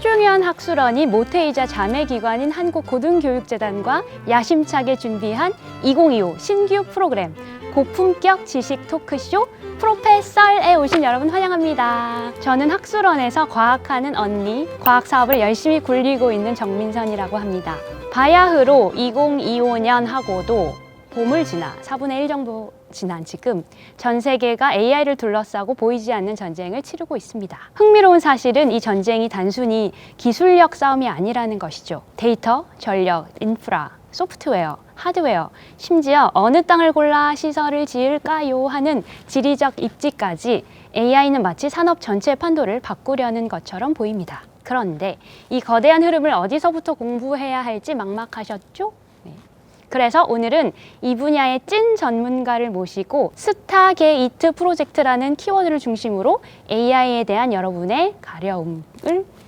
최종현 학술원이 모태이자 자매기관인 한국고등교육재단과 야심차게 준비한 2025 신규 프로그램 고품격 지식 토크쇼 프로페설에 오신 여러분 환영합니다. 저는 학술원에서 과학하는 언니, 과학 사업을 열심히 굴리고 있는 정민선이라고 합니다. 바야흐로 2025년 하고도 봄을 지나 4분의 1 정도 지난 지금 전 세계가 AI를 둘러싸고 보이지 않는 전쟁을 치르고 있습니다. 흥미로운 사실은 이 전쟁이 단순히 기술력 싸움이 아니라는 것이죠. 데이터, 전력, 인프라, 소프트웨어, 하드웨어, 심지어 어느 땅을 골라 시설을 지을까요 하는 지리적 입지까지 AI는 마치 산업 전체의 판도를 바꾸려는 것처럼 보입니다. 그런데 이 거대한 흐름을 어디서부터 공부해야 할지 막막하셨죠? 그래서 오늘은 이 분야의 찐 전문가를 모시고 스타게이트 프로젝트라는 키워드를 중심으로 AI에 대한 여러분의 가려움을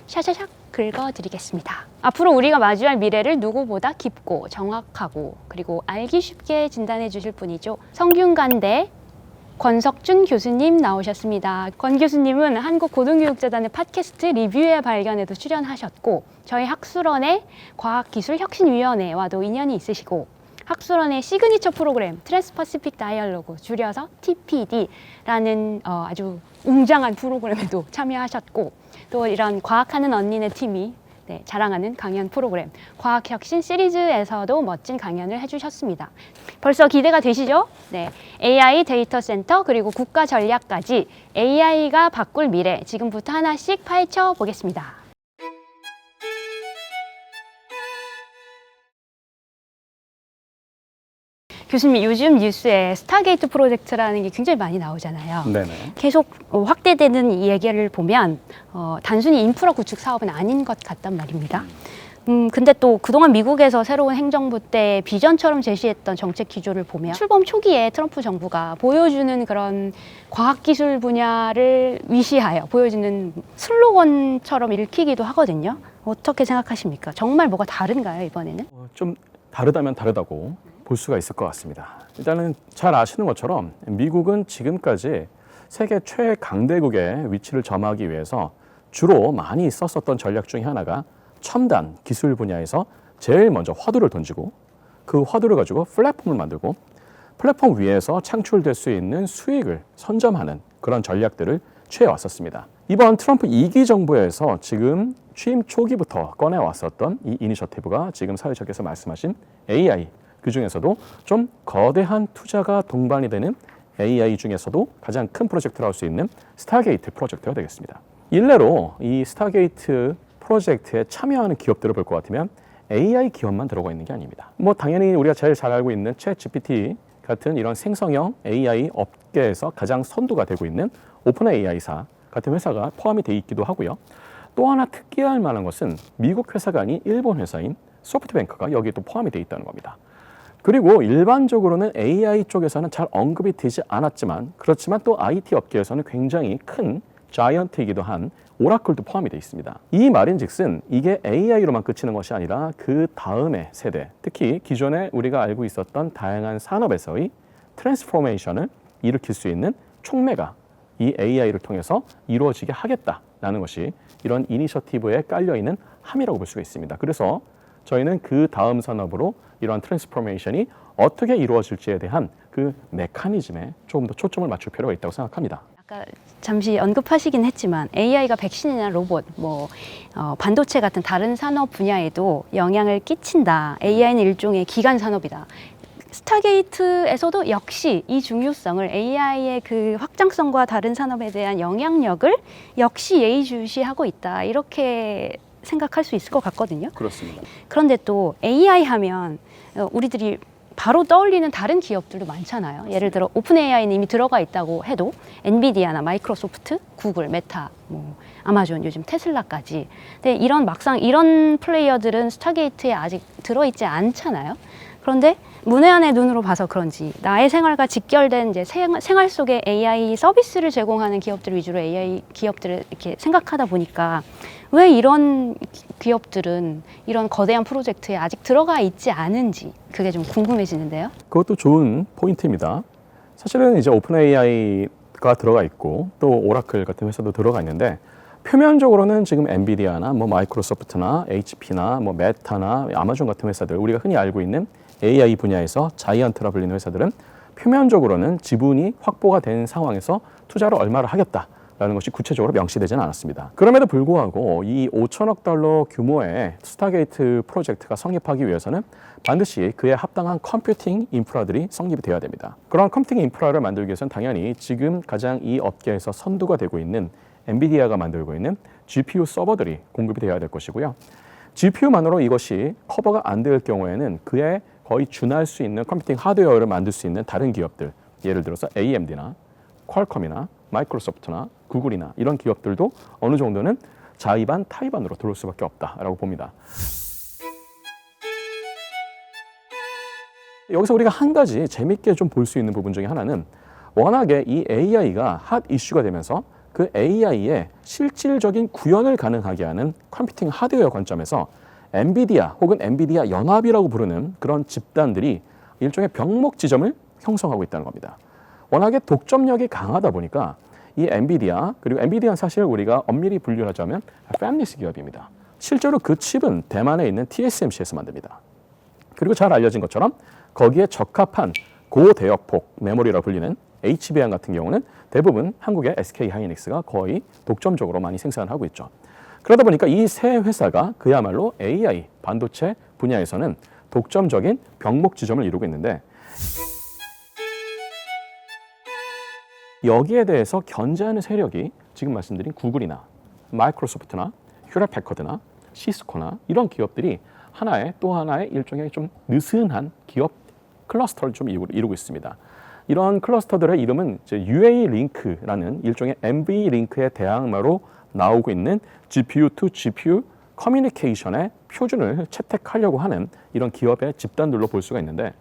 샤샤샥 긁어드리겠습니다. 앞으로 우리가 마주할 미래를 누구보다 깊고 정확하고 그리고 알기 쉽게 진단해 주실 분이죠. 성균관대 권석준 교수님 나오셨습니다. 권 교수님은 한국고등교육재단의 팟캐스트 리뷰의 발견에도 출연하셨고 저희 학술원의 과학기술혁신위원회와도 인연이 있으시고 학술원의 시그니처 프로그램 트랜스퍼시픽 다이얼로그 줄여서 TPD라는 아주 웅장한 프로그램에도 참여하셨고 또 이런 과학하는 언니네 팀이 자랑하는 강연 프로그램 과학혁신 시리즈에서도 멋진 강연을 해주셨습니다. 벌써 기대가 되시죠? 네, AI 데이터 센터 그리고 국가 전략까지 AI가 바꿀 미래 지금부터 하나씩 파헤쳐 보겠습니다. 교수님, 요즘 뉴스에 스타게이트 프로젝트라는 게 굉장히 많이 나오잖아요. 네네. 계속 확대되는 이 얘기를 보면 단순히 인프라 구축 사업은 아닌 것 같단 말입니다. 근데 또 그동안 미국에서 새로운 행정부 때 비전처럼 제시했던 정책 기조를 보면 출범 초기에 트럼프 정부가 보여주는 그런 과학기술 분야를 위시하여 보여주는 슬로건처럼 읽히기도 하거든요. 어떻게 생각하십니까? 정말 뭐가 다른가요, 이번에는? 좀 다르다면 다르다고 볼 수가 있을 것 같습니다. 일단은 잘 아시는 것처럼 미국은 지금까지 세계 최강대국의 위치를 점하기 위해서 주로 많이 썼었던 전략 중에 하나가 첨단 기술 분야에서 제일 먼저 화두를 던지고 그 화두를 가지고 플랫폼을 만들고 플랫폼 위에서 창출될 수 있는 수익을 선점하는 그런 전략들을 취해왔었습니다. 이번 트럼프 2기 정부에서 지금 취임 초기부터 꺼내왔었던 이 이니셔티브가 지금 사회자께서 말씀하신 AI, 그 중에서도 좀 거대한 투자가 동반이 되는 AI 중에서도 가장 큰 프로젝트라고 할 수 있는 스타게이트 프로젝트가 되겠습니다. 일례로 이 스타게이트 프로젝트에 참여하는 기업들을 볼 것 같으면 AI 기업만 들어가 있는 게 아닙니다. 뭐 당연히 우리가 제일 잘 알고 있는 챗GPT 같은 이런 생성형 AI 업계에서 가장 선두가 되고 있는 오픈 AI사 같은 회사가 포함이 돼 있기도 하고요. 또 하나 특이할 만한 것은 미국 회사가 아닌 일본 회사인 소프트뱅크가 여기에 또 포함이 돼 있다는 겁니다. 그리고 일반적으로는 AI 쪽에서는 잘 언급이 되지 않았지만 그렇지만 또 IT 업계에서는 굉장히 큰 자이언트이기도 한 오라클도 포함이 되어 있습니다. 이 말인즉슨 이게 AI로만 그치는 것이 아니라 그 다음의 세대, 특히 기존에 우리가 알고 있었던 다양한 산업에서의 트랜스포메이션을 일으킬 수 있는 촉매가 이 AI를 통해서 이루어지게 하겠다라는 것이 이런 이니셔티브에 깔려있는 함이라고 볼 수가 있습니다. 그래서 저희는 그 다음 산업으로 이러한 트랜스포메이션이 어떻게 이루어질지에 대한 그 메커니즘에 조금 더 초점을 맞출 필요가 있다고 생각합니다. 아까 잠시 언급하시긴 했지만 AI가 백신이나 로봇, 반도체 같은 다른 산업 분야에도 영향을 끼친다. AI는 일종의 기간 산업이다. 스타게이트에서도 역시 이 중요성을 AI의 그 확장성과 다른 산업에 대한 영향력을 역시 예의주시하고 있다. 이렇게 생각할 수 있을 것 같거든요. 그렇습니다. 그런데 또 AI 하면 우리들이 바로 떠올리는 다른 기업들도 많잖아요. 맞습니다. 예를 들어 오픈 AI는 이미 들어가 있다고 해도 엔비디아나 마이크로소프트, 구글, 메타, 아마존, 요즘 테슬라까지. 근데 막상 이런 플레이어들은 스타게이트에 아직 들어있지 않잖아요. 그런데 문외한의 눈으로 봐서 그런지 나의 생활과 직결된 이제 생활 속에 AI 서비스를 제공하는 기업들 위주로 AI 기업들을 이렇게 생각하다 보니까 왜 이런 기업들은 이런 거대한 프로젝트에 아직 들어가 있지 않은지 그게 좀 궁금해지는데요. 그것도 좋은 포인트입니다. 사실은 이제 오픈 AI가 들어가 있고 또 오라클 같은 회사도 들어가 있는데 표면적으로는 지금 엔비디아나 뭐 마이크로소프트나 HP나 뭐 메타나 아마존 같은 회사들, 우리가 흔히 알고 있는 AI 분야에서 자이언트라 불리는 회사들은 표면적으로는 지분이 확보가 된 상황에서 투자를 얼마를 하겠다라는 것이 구체적으로 명시되지는 않았습니다. 그럼에도 불구하고 이 5천억 달러 규모의 스타게이트 프로젝트가 성립하기 위해서는 반드시 그에 합당한 컴퓨팅 인프라들이 성립이 되어야 됩니다. 그런 컴퓨팅 인프라를 만들기 위해서는 당연히 지금 가장 이 업계에서 선두가 되고 있는 엔비디아가 만들고 있는 GPU 서버들이 공급이 되어야 될 것이고요. GPU만으로 이것이 커버가 안 될 경우에는 그에 거의 준할 수 있는 컴퓨팅 하드웨어를 만들 수 있는 다른 기업들, 예를 들어서 AMD나 퀄컴이나 마이크로소프트나 구글이나 이런 기업들도 어느 정도는 자의반 타의반으로 들어올 수밖에 없다라고 봅니다. 여기서 우리가 한 가지 재밌게 좀 볼 수 있는 부분 중에 하나는 워낙에 이 AI가 핫 이슈가 되면서 그 AI의 실질적인 구현을 가능하게 하는 컴퓨팅 하드웨어 관점에서 엔비디아 혹은 엔비디아 연합이라고 부르는 그런 집단들이 일종의 병목 지점을 형성하고 있다는 겁니다. 워낙에 독점력이 강하다 보니까 이 엔비디아, 그리고 엔비디아는 사실 우리가 엄밀히 분류하자면 팹리스 기업입니다. 실제로 그 칩은 대만에 있는 TSMC에서 만듭니다. 그리고 잘 알려진 것처럼 거기에 적합한 고대역폭 메모리라고 불리는 HBM 같은 경우는 대부분 한국의 SK하이닉스가 거의 독점적으로 많이 생산을 하고 있죠. 그러다 보니까 이 세 회사가 그야말로 AI 반도체 분야에서는 독점적인 병목 지점을 이루고 있는데, 여기에 대해서 견제하는 세력이 지금 말씀드린 구글이나 마이크로소프트나 휴렛패커드나 시스코나 이런 기업들이 하나의 또 하나의 일종의 좀 느슨한 기업 클러스터를 좀 이루고 있습니다. 이런 클러스터들의 이름은 이제 UA 링크라는 일종의 MV 링크의 대항마로 나오고 있는 GPU to GPU 커뮤니케이션의 표준을 채택하려고 하는 이런 기업의 집단들로 볼 수가 있는데,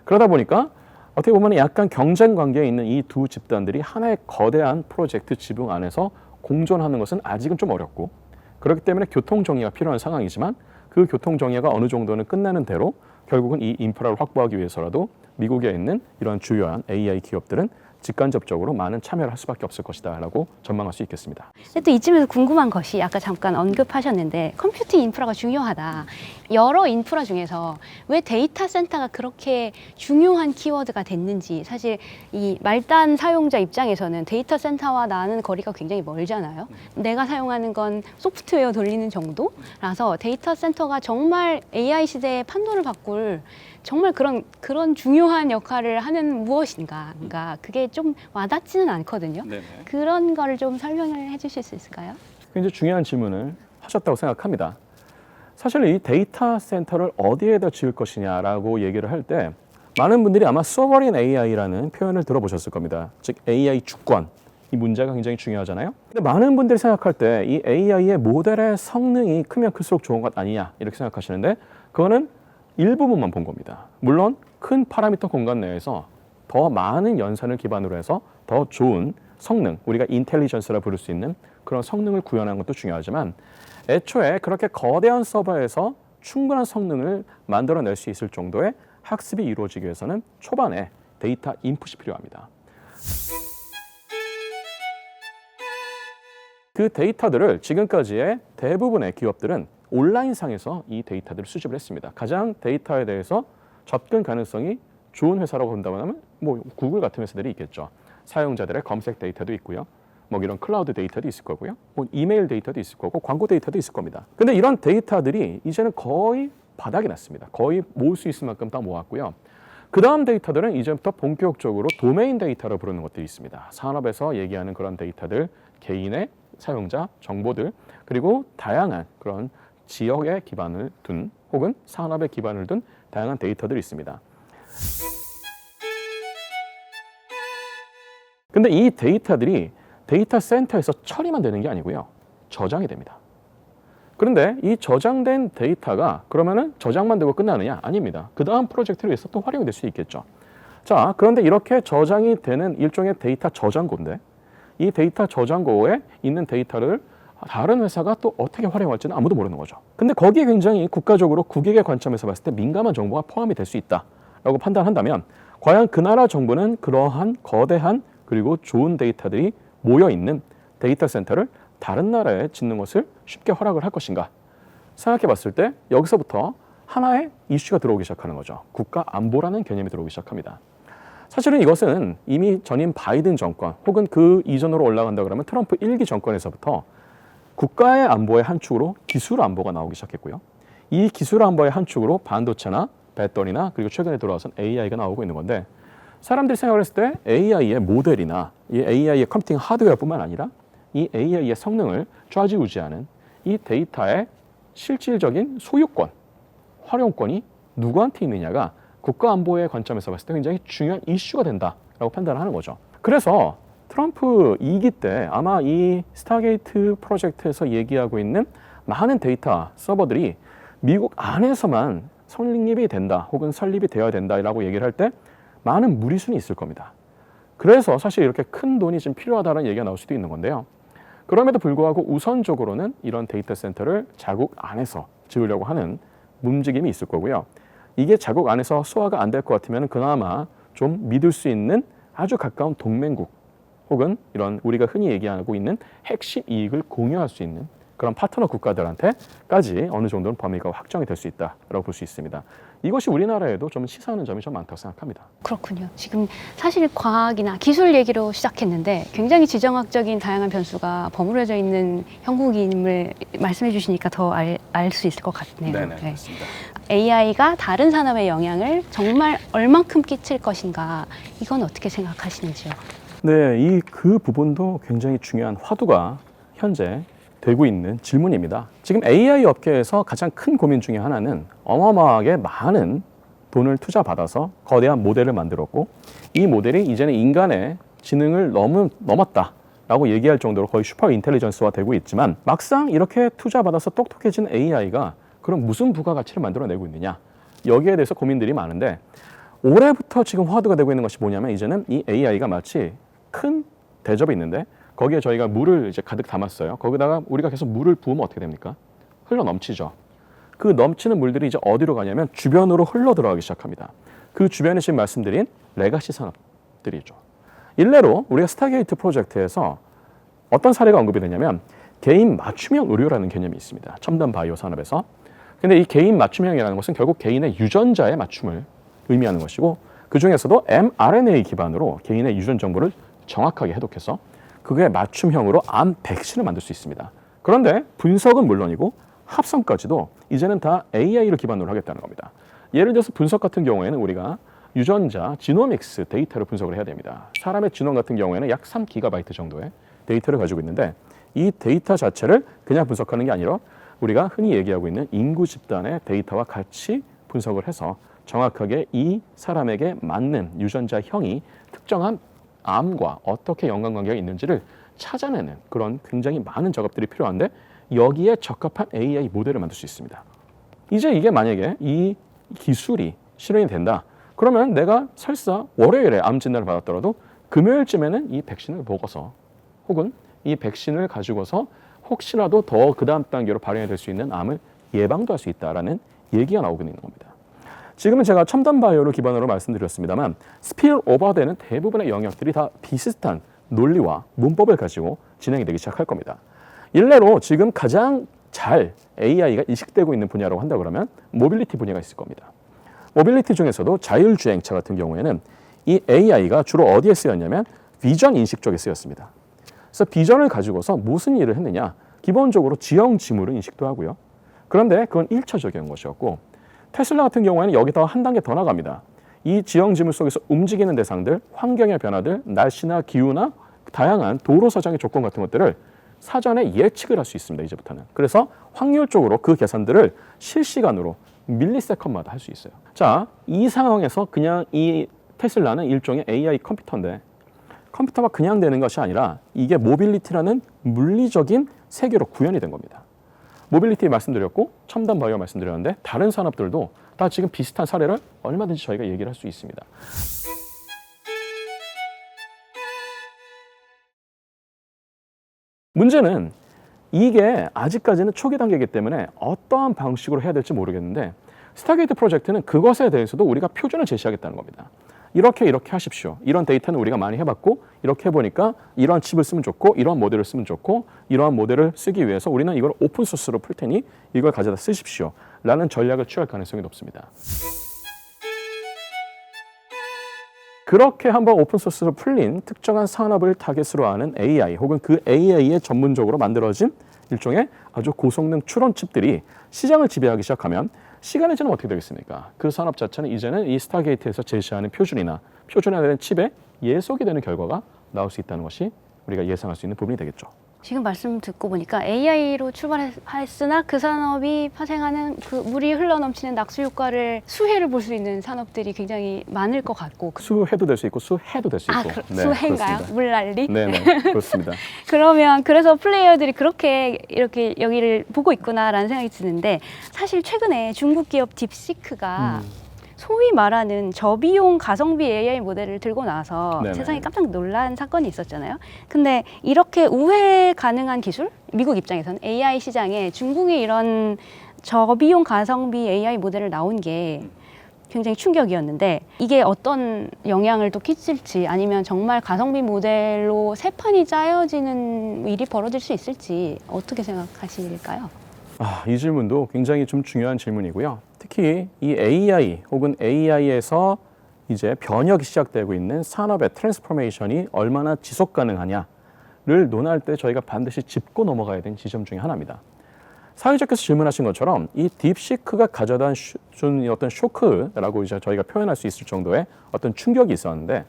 그러다 보니까 어떻게 보면 약간 경쟁 관계에 있는 이 두 집단들이 하나의 거대한 프로젝트 지붕 안에서 공존하는 것은 아직은 좀 어렵고, 그렇기 때문에 교통 정리가 필요한 상황이지만 그 교통 정리가 어느 정도는 끝나는 대로 결국은 이 인프라를 확보하기 위해서라도 미국에 있는 이런 주요한 AI 기업들은 직간접적으로 많은 참여를 할 수밖에 없을 것이다 라고 전망할 수 있겠습니다. 근데 또 이쯤에서 궁금한 것이 아까 잠깐 언급하셨는데 컴퓨팅 인프라가 중요하다. 여러 인프라 중에서 왜 데이터 센터가 그렇게 중요한 키워드가 됐는지, 사실 이 말단 사용자 입장에서는 데이터 센터와 나는 거리가 굉장히 멀잖아요. 내가 사용하는 건 소프트웨어 돌리는 정도라서 데이터 센터가 정말 AI 시대의 판도를 바꿀 정말 그런 중요한 역할을 하는 무엇인가, 그러니까 그게 좀 와닿지는 않거든요. 네네. 그런 거를 좀 설명을 해주실 수 있을까요? 굉장히 중요한 질문을 하셨다고 생각합니다. 사실 이 데이터 센터를 어디에다 지을 것이냐라고 얘기를 할 때 많은 분들이 아마 소버린 AI라는 표현을 들어보셨을 겁니다. 즉 AI 주권, 이 문제가 굉장히 중요하잖아요. 근데 많은 분들이 생각할 때 이 AI의 모델의 성능이 크면 클수록 좋은 것 아니냐 이렇게 생각하시는데, 그거는 일부분만 본 겁니다. 물론 큰 파라미터 공간 내에서 더 많은 연산을 기반으로 해서 더 좋은 성능, 우리가 인텔리전스라 부를 수 있는 그런 성능을 구현하는 것도 중요하지만, 애초에 그렇게 거대한 서버에서 충분한 성능을 만들어낼 수 있을 정도의 학습이 이루어지기 위해서는 초반에 데이터 인풋이 필요합니다. 그 데이터들을 지금까지의 대부분의 기업들은 온라인상에서 이 데이터들을 수집을 했습니다. 가장 데이터에 대해서 접근 가능성이 좋은 회사라고 본다면 뭐 구글 같은 회사들이 있겠죠. 사용자들의 검색 데이터도 있고요. 뭐 이런 클라우드 데이터도 있을 거고요. 뭐 이메일 데이터도 있을 거고 광고 데이터도 있을 겁니다. 근데 이런 데이터들이 이제는 거의 바닥이 났습니다. 거의 모을 수 있을 만큼 다 모았고요. 그 다음 데이터들은 이제부터 본격적으로 도메인 데이터로 부르는 것들이 있습니다. 산업에서 얘기하는 그런 데이터들, 개인의 사용자 정보들, 그리고 다양한 그런 지역에 기반을 둔 혹은 산업에 기반을 둔 다양한 데이터들이 있습니다. 근데 이 데이터들이 데이터 센터에서 처리만 되는 게 아니고요. 저장이 됩니다. 그런데 이 저장된 데이터가 그러면은 저장만 되고 끝나느냐? 아닙니다. 그 다음 프로젝트를 위해서 또 활용이 될 수 있겠죠. 자, 그런데 이렇게 저장이 되는 일종의 데이터 저장고인데, 이 데이터 저장고에 있는 데이터를 다른 회사가 또 어떻게 활용할지는 아무도 모르는 거죠. 근데 거기에 굉장히 국가적으로 국익의 관점에서 봤을 때 민감한 정보가 포함이 될 수 있다라고 판단한다면, 과연 그 나라 정부는 그러한 거대한 그리고 좋은 데이터들이 모여 있는 데이터 센터를 다른 나라에 짓는 것을 쉽게 허락을 할 것인가 생각해 봤을 때 여기서부터 하나의 이슈가 들어오기 시작하는 거죠. 국가 안보라는 개념이 들어오기 시작합니다. 사실은 이것은 이미 전임 바이든 정권 혹은 그 이전으로 올라간다 그러면 트럼프 1기 정권에서부터 국가의 안보의 한 축으로 기술 안보가 나오기 시작했고요. 이 기술 안보의 한 축으로 반도체나 배터리나 그리고 최근에 들어와선 AI가 나오고 있는 건데 사람들이 생각을 했을 때 AI의 모델이나 이 AI의 컴퓨팅 하드웨어뿐만 아니라 이 AI의 성능을 좌지우지하는 이 데이터의 실질적인 소유권, 활용권이 누구한테 있느냐가 국가안보의 관점에서 봤을 때 굉장히 중요한 이슈가 된다라고 판단을 하는 거죠. 그래서 트럼프 2기 때 아마 이 스타게이트 프로젝트에서 얘기하고 있는 많은 데이터 서버들이 미국 안에서만 설립이 된다 혹은 설립이 되어야 된다라고 얘기를 할 때 많은 무리순이 있을 겁니다. 그래서 사실 이렇게 큰 돈이 좀 필요하다는 얘기가 나올 수도 있는 건데요. 그럼에도 불구하고 우선적으로는 이런 데이터 센터를 자국 안에서 지으려고 하는 움직임이 있을 거고요. 이게 자국 안에서 소화가 안 될 것 같으면 그나마 좀 믿을 수 있는 아주 가까운 동맹국 혹은 이런 우리가 흔히 얘기하고 있는 핵심 이익을 공유할 수 있는 그런 파트너 국가들한테까지 어느 정도는 범위가 확정이 될 수 있다라고 볼 수 있습니다. 이것이 우리나라에도 좀 시사하는 점이 좀 많다고 생각합니다. 그렇군요. 지금 사실 과학이나 기술 얘기로 시작했는데 굉장히 지정학적인 다양한 변수가 버무려져 있는 형국임을 말씀해 주시니까 더 알 수 있을 것 같네요. 네네, 그렇습니다. AI가 다른 산업에 영향을 정말 얼만큼 끼칠 것인가 이건 어떻게 생각하시는지요? 네, 그 부분도 굉장히 중요한 화두가 현재 되고 있는 질문입니다. 지금 AI 업계에서 가장 큰 고민 중에 하나는 어마어마하게 많은 돈을 투자받아서 거대한 모델을 만들었고 이 모델이 이제는 인간의 지능을 넘었다라고 얘기할 정도로 거의 슈퍼 인텔리전스화 되고 있지만 막상 이렇게 투자받아서 똑똑해진 AI가 그럼 무슨 부가가치를 만들어내고 있느냐 여기에 대해서 고민들이 많은데 올해부터 지금 화두가 되고 있는 것이 뭐냐면 이제는 이 AI가 마치 큰 대접이 있는데 거기에 저희가 물을 이제 가득 담았어요. 거기다가 우리가 계속 물을 부으면 어떻게 됩니까? 흘러 넘치죠. 그 넘치는 물들이 이제 어디로 가냐면 주변으로 흘러 들어가기 시작합니다. 그 주변에 지금 말씀드린 레가시 산업들이죠. 일례로 우리가 스타게이트 프로젝트에서 어떤 사례가 언급이 되냐면 개인 맞춤형 의료라는 개념이 있습니다. 첨단 바이오 산업에서. 근데 이 개인 맞춤형이라는 것은 결국 개인의 유전자의 맞춤을 의미하는 것이고 그 중에서도 mRNA 기반으로 개인의 유전 정보를 정확하게 해독해서 그게 맞춤형으로 암 백신을 만들 수 있습니다. 그런데 분석은 물론이고 합성까지도 이제는 다 AI를 기반으로 하겠다는 겁니다. 예를 들어서 분석 같은 경우에는 우리가 유전자 지노믹스 데이터를 분석을 해야 됩니다. 사람의 지놈 같은 경우에는 약 3GB 정도의 데이터를 가지고 있는데 이 데이터 자체를 그냥 분석하는 게 아니라 우리가 흔히 얘기하고 있는 인구 집단의 데이터와 같이 분석을 해서 정확하게 이 사람에게 맞는 유전자형이 특정한 암과 어떻게 연관관계가 있는지를 찾아내는 그런 굉장히 많은 작업들이 필요한데 여기에 적합한 AI 모델을 만들 수 있습니다. 이제 이게 만약에 이 기술이 실현이 된다. 그러면 내가 설사 월요일에 암 진단을 받았더라도 금요일쯤에는 이 백신을 먹어서 혹은 이 백신을 가지고서 혹시라도 더 그 다음 단계로 발현이 될 수 있는 암을 예방도 할 수 있다라는 얘기가 나오고 있는 겁니다. 지금은 제가 첨단 바이오를 기반으로 말씀드렸습니다만 스필 오버되는 대부분의 영역들이 다 비슷한 논리와 문법을 가지고 진행이 되기 시작할 겁니다. 일례로 지금 가장 잘 AI가 이식되고 있는 분야라고 한다 그러면 모빌리티 분야가 있을 겁니다. 모빌리티 중에서도 자율주행차 같은 경우에는 이 AI가 주로 어디에 쓰였냐면 비전 인식 쪽에 쓰였습니다. 그래서 비전을 가지고서 무슨 일을 했느냐 기본적으로 지형 지물을 인식도 하고요. 그런데 그건 1차적인 것이었고 테슬라 같은 경우에는 여기다 한 단계 더 나갑니다. 이 지형 지물 속에서 움직이는 대상들, 환경의 변화들, 날씨나 기후나 다양한 도로 서장의 조건 같은 것들을 사전에 예측을 할 수 있습니다. 이제부터는. 그래서 확률적으로 그 계산들을 실시간으로 밀리세컨마다 할 수 있어요. 자, 이 상황에서 그냥 이 테슬라는 일종의 AI 컴퓨터인데 컴퓨터가 그냥 되는 것이 아니라 이게 모빌리티라는 물리적인 세계로 구현이 된 겁니다. 모빌리티 말씀드렸고 첨단 바이오 말씀드렸는데 다른 산업들도 다 지금 비슷한 사례를 얼마든지 저희가 얘기를 할 수 있습니다. 문제는 이게 아직까지는 초기 단계이기 때문에 어떠한 방식으로 해야 될지 모르겠는데 스타게이트 프로젝트는 그것에 대해서도 우리가 표준을 제시하겠다는 겁니다. 이렇게 하십시오. 이런 데이터는 우리가 많이 해봤고 이렇게 해보니까 이러한 칩을 쓰면 좋고 이러한 모델을 쓰면 좋고 이러한 모델을 쓰기 위해서 우리는 이걸 오픈소스로 풀 테니 이걸 가져다 쓰십시오. 라는 전략을 취할 가능성이 높습니다. 그렇게 한번 오픈소스로 풀린 특정한 산업을 타겟으로 하는 AI 혹은 그 AI에 전문적으로 만들어진 일종의 아주 고성능 추론 칩들이 시장을 지배하기 시작하면 시간의 지는 어떻게 되겠습니까? 그 산업 자체는 이제는 이 스타게이트에서 제시하는 표준에 대한 칩에 예속이 되는 결과가 나올 수 있다는 것이 우리가 예상할 수 있는 부분이 되겠죠. 지금 말씀 듣고 보니까 AI로 출발했으나 그 산업이 파생하는 그 물이 흘러넘치는 낙수 효과를 수혜를 볼 수 있는 산업들이 굉장히 많을 것 같고 수해도 될 수 있고 수해도 될 수 있고. 수해인가요? 그렇습니다. 물난리? 네네 그렇습니다. 그러면 그래서 플레이어들이 그렇게 이렇게 여기를 보고 있구나라는 생각이 드는데 사실 최근에 중국 기업 딥시크가 소위 말하는 저비용 가성비 AI 모델을 들고 나와서 네네. 세상에 깜짝 놀란 사건이 있었잖아요. 근데 이렇게 우회 가능한 기술? 미국 입장에서는 AI 시장에 중국이 이런 저비용 가성비 AI 모델을 나온 게 굉장히 충격이었는데 이게 어떤 영향을 또 끼칠지 아니면 정말 가성비 모델로 새 판이 짜여지는 일이 벌어질 수 있을지 어떻게 생각하실까요? 이 질문도 굉장히 좀 중요한 질문이고요. 특히 이 AI 혹은 AI에서 이제 변혁이 시작되고 있는 산업의 트랜스포메이션이 얼마나 지속 가능하냐를 논할 때 저희가 반드시 짚고 넘어가야 되는 지점 중에 하나입니다. 사회자께서 질문하신 것처럼 이 딥시크가 가져다 준 어떤 쇼크라고 이제 저희가 표현할 수 있을 정도의 어떤 충격이 있었는데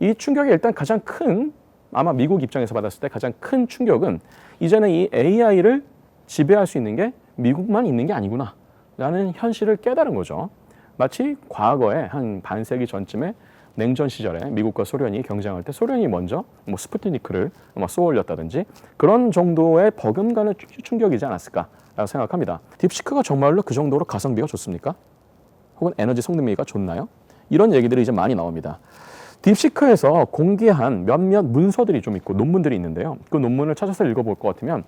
이 충격이 일단 가장 큰 아마 미국 입장에서 받았을 때 가장 큰 충격은 이제는 이 AI를 지배할 수 있는 게 미국만 있는 게 아니구나 라는 현실을 깨달은 거죠. 마치 과거에 한 반세기 전쯤에 냉전 시절에 미국과 소련이 경쟁할 때 소련이 먼저 스푸트니크를 쏘아 올렸다든지 그런 정도의 버금가는 충격이지 않았을까라고 생각합니다. 딥시크가 정말로 그 정도로 가성비가 좋습니까? 혹은 에너지 성능미가 좋나요? 이런 얘기들이 이제 많이 나옵니다. 딥시크에서 공개한 몇몇 문서들이 좀 있고 논문들이 있는데요. 그 논문을 찾아서 읽어볼 것 같으면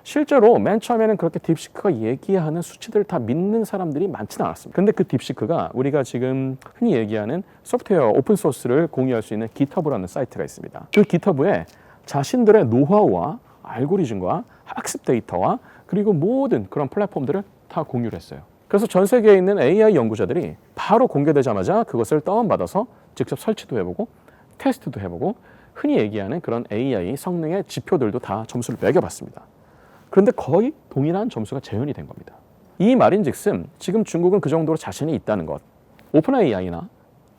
실제로 맨 처음에는 그렇게 딥시크가 얘기하는 수치들을 다 믿는 사람들이 많지는 않았습니다. 근데 그 딥시크가 우리가 지금 흔히 얘기하는 소프트웨어 오픈소스를 공유할 수 있는 GitHub라는 사이트가 있습니다. 그 GitHub에 자신들의 노하우와 알고리즘과 학습 데이터와 그리고 모든 그런 플랫폼들을 다 공유를 했어요. 그래서 전 세계에 있는 AI 연구자들이 바로 공개되자마자 그것을 다운받아서 직접 설치도 해보고 테스트도 해보고 흔히 얘기하는 그런 AI 성능의 지표들도 다 점수를 매겨봤습니다. 그런데 거의 동일한 점수가 재현이 된 겁니다. 이 말인즉슨 지금 중국은 그 정도로 자신이 있다는 것. 오픈 AI나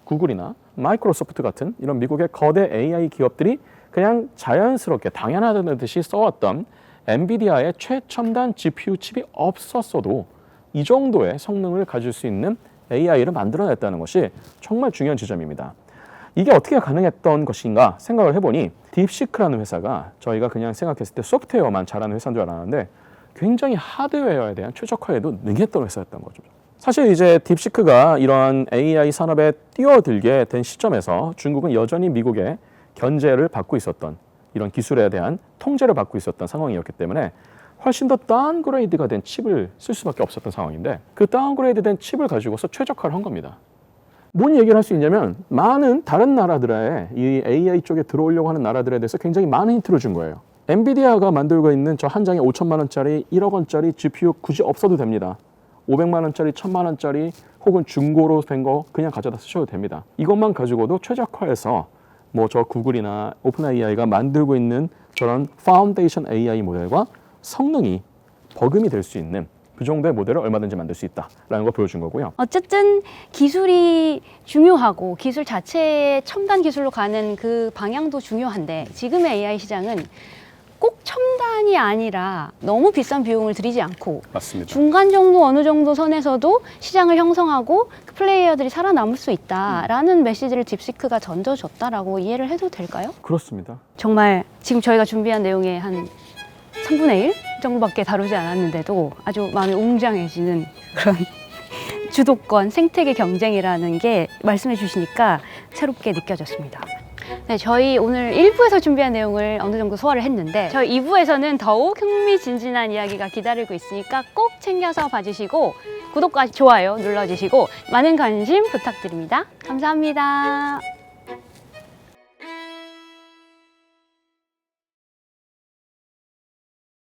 구글이나 마이크로소프트 같은 이런 미국의 거대 AI 기업들이 그냥 자연스럽게 당연하다는 듯이 써왔던 엔비디아의 최첨단 GPU 칩이 없었어도 이 정도의 성능을 가질 수 있는 AI를 만들어냈다는 것이 정말 중요한 지점입니다. 이게 어떻게 가능했던 것인가 생각을 해보니 딥시크라는 회사가 저희가 그냥 생각했을 때 소프트웨어만 잘하는 회사인 줄 알았는데 굉장히 하드웨어에 대한 최적화에도 능했던 회사였던 거죠. 사실 이제 딥시크가 이러한 AI 산업에 뛰어들게 된 시점에서 중국은 여전히 미국의 견제를 받고 있었던 이런 기술에 대한 통제를 받고 있었던 상황이었기 때문에 훨씬 더 다운그레이드가 된 칩을 쓸 수밖에 없었던 상황인데 그 다운그레이드 된 칩을 가지고서 최적화를 한 겁니다. 뭔 얘기를 할 수 있냐면 많은 다른 나라들의 이 AI 쪽에 들어오려고 하는 나라들에 대해서 굉장히 많은 힌트를 준 거예요. 엔비디아가 만들고 있는 저 한 장에 5천만 원짜리 1억 원짜리 GPU 굳이 없어도 됩니다. 500만 원짜리 1000만 원짜리 혹은 중고로 된 거 그냥 가져다 쓰셔도 됩니다. 이것만 가지고도 최적화해서 뭐 저 구글이나 오픈 AI가 만들고 있는 저런 파운데이션 AI 모델과 성능이 버금이 될 수 있는 그 정도의 모델을 얼마든지 만들 수 있다라는 걸 보여준 거고요. 어쨌든 기술이 중요하고 기술 자체의 첨단 기술로 가는 그 방향도 중요한데 지금의 AI 시장은 꼭 첨단이 아니라 너무 비싼 비용을 들이지 않고 맞습니다. 중간 정도 어느 정도 선에서도 시장을 형성하고 그 플레이어들이 살아남을 수 있다라는 메시지를 딥시크가 던져줬다라고 이해를 해도 될까요? 그렇습니다. 정말 지금 저희가 준비한 내용의 한 3분의 1 정도밖에 다루지 않았는데도 아주 마음이 웅장해지는 그런 주도권, 생태계 경쟁이라는 게 말씀해 주시니까 새롭게 느껴졌습니다. 네, 저희 오늘 1부에서 준비한 내용을 어느 정도 소화를 했는데 저희 2부에서는 더욱 흥미진진한 이야기가 기다리고 있으니까 꼭 챙겨서 봐주시고 구독과 좋아요 눌러주시고 많은 관심 부탁드립니다. 감사합니다.